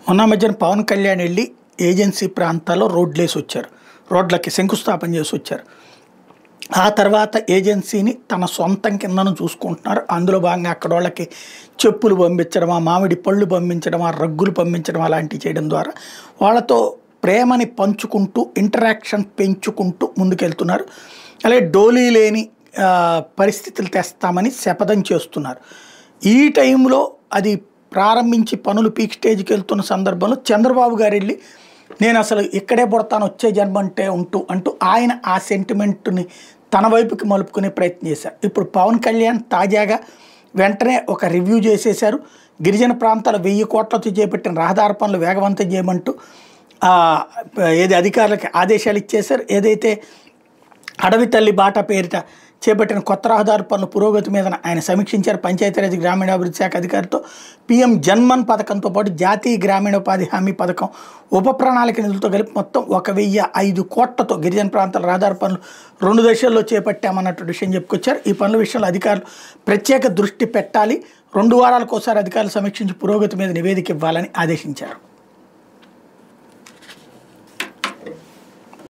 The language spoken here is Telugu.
మొన్న మధ్యన పవన్ కళ్యాణ్ వెళ్ళి ఏజెన్సీ ప్రాంతాల్లో రోడ్లేసి వచ్చారు. రోడ్లకి శంకుస్థాపన చేసి వచ్చారు. ఆ తర్వాత ఏజెన్సీని తన సొంతం కిందను చూసుకుంటున్నారు. అందులో భాగంగా అక్కడ వాళ్ళకి చెప్పులు పంపించడమా, మామిడి పళ్ళు పంపించడమా, రగ్గులు పంపించడం అలాంటివి చేయడం ద్వారా వాళ్ళతో ప్రేమని పంచుకుంటూ ఇంటరాక్షన్ పెంచుకుంటూ ముందుకెళ్తున్నారు. అలాగే డోలీ లేని పరిస్థితులు తెస్తామని శపథం చేస్తున్నారు. ఈ టైంలో అది ప్రారంభించి పనులు పీక్ స్టేజ్కి వెళ్తున్న సందర్భంలో చంద్రబాబు గారు వెళ్ళి నేను అసలు ఇక్కడే పుడతాను వచ్చే జన్మ అంటే అంటూ ఆయన ఆ సెంటిమెంట్ని తన వైపుకి మలుపుకునే ప్రయత్నం చేశారు. ఇప్పుడు పవన్ కళ్యాణ్ తాజాగా వెంటనే ఒక రివ్యూ చేసేశారు. గిరిజన ప్రాంతాల 1000 కోట్లతో చేపట్టిన రహదారి పనులు వేగవంతం చేయమంటూ ఏది అధికారులకు ఆదేశాలు ఇచ్చేశారు. ఏదైతే అడవి తల్లి బాట పేరిట చేపట్టిన కొత్త రహదారి పనుల పురోగతి మీద ఆయన సమీక్షించారు. పంచాయతీరాజ్ గ్రామీణాభివృద్ధి శాఖ అధికారితో పీఎం జన్మన్ పథకంతో పాటు జాతీయ గ్రామీణోపాధి హామీ పథకం ఉప ప్రణాళిక నిధులతో కలిపి మొత్తం 1005 కోట్లతో గిరిజన ప్రాంతాల రహదారి పనులు 2 దశల్లో చేపట్టామన్నట్టు విషయం చెప్పుకొచ్చారు. ఈ పనుల విషయంలో అధికారులు ప్రత్యేక దృష్టి పెట్టాలి. 2 వారాలకోసారి అధికారులు సమీక్షించి పురోగతి మీద నివేదిక ఇవ్వాలని ఆదేశించారు.